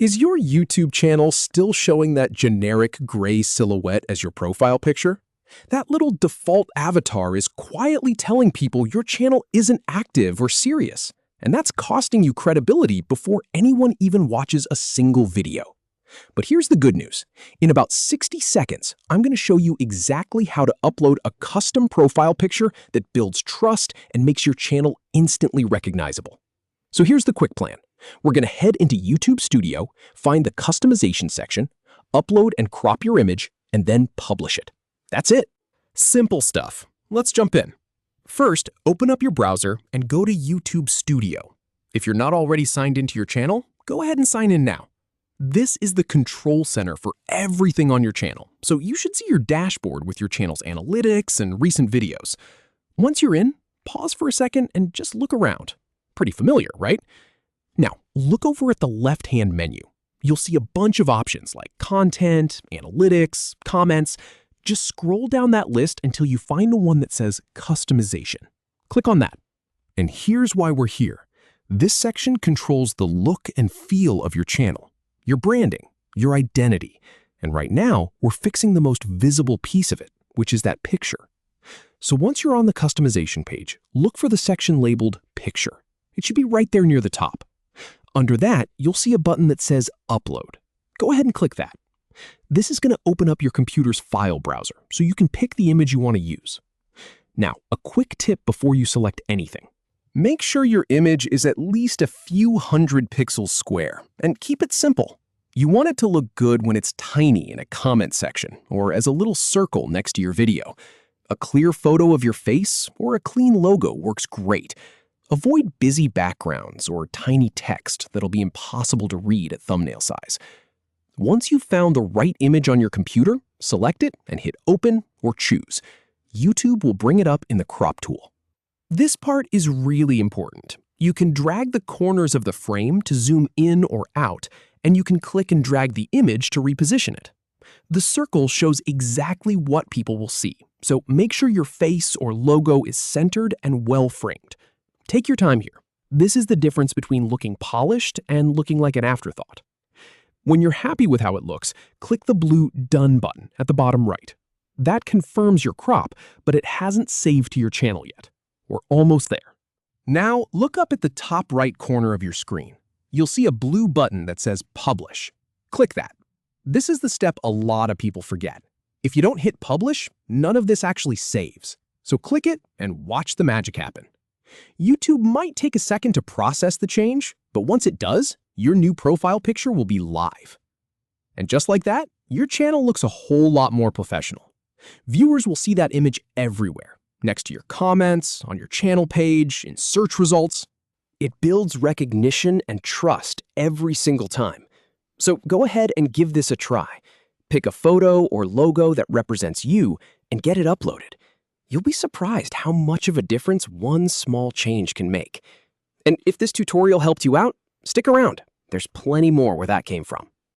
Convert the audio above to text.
Is your YouTube channel still showing that generic gray silhouette as your profile picture? That little default avatar is quietly telling people your channel isn't active or serious, and that's costing you credibility before anyone even watches a single video. But here's the good news. In about 60 seconds, I'm going to show you exactly how to upload a custom profile picture that builds trust and makes your channel instantly recognizable. So here's the quick plan. We're going to head into YouTube Studio, find the customization section, upload and crop your image, and then publish it. That's it. Simple stuff. Let's jump in. First, open up your browser and go to YouTube Studio. If you're not already signed into your channel, go ahead and sign in now. This is the control center for everything on your channel, so you should see your dashboard with your channel's analytics and recent videos. Once you're in, pause for a second and just look around. Pretty familiar, right? Now, look over at the left-hand menu. You'll see a bunch of options like content, analytics, comments. Just scroll down that list until you find the one that says customization. Click on that. And here's why we're here. This section controls the look and feel of your channel, your branding, your identity. And right now, we're fixing the most visible piece of it, which is that picture. So once you're on the customization page, look for the section labeled Picture. It should be right there near the top. Under that, you'll see a button that says Upload. Go ahead and click that. This is going to open up your computer's file browser, so you can pick the image you want to use. Now, a quick tip before you select anything. Make sure your image is at least a few hundred pixels square, and keep it simple. You want it to look good when it's tiny in a comment section, or as a little circle next to your video. A clear photo of your face or a clean logo works great. Avoid busy backgrounds or tiny text that'll be impossible to read at thumbnail size. Once you've found the right image on your computer, select it and hit Open or Choose. YouTube will bring it up in the crop tool. This part is really important. You can drag the corners of the frame to zoom in or out, and you can click and drag the image to reposition it. The circle shows exactly what people will see, so make sure your face or logo is centered and well framed. Take your time here. This is the difference between looking polished and looking like an afterthought. When you're happy with how it looks, click the blue Done button at the bottom right. That confirms your crop, but it hasn't saved to your channel yet. We're almost there. Now, look up at the top right corner of your screen. You'll see a blue button that says Publish. Click that. This is the step a lot of people forget. If you don't hit Publish, none of this actually saves. So click it and watch the magic happen. YouTube might take a second to process the change, but once it does, your new profile picture will be live. And just like that, your channel looks a whole lot more professional. Viewers will see that image everywhere, next to your comments, on your channel page, in search results. It builds recognition and trust every single time. So go ahead and give this a try. Pick a photo or logo that represents you and get it uploaded. You'll be surprised how much of a difference one small change can make. And if this tutorial helped you out, stick around. There's plenty more where that came from.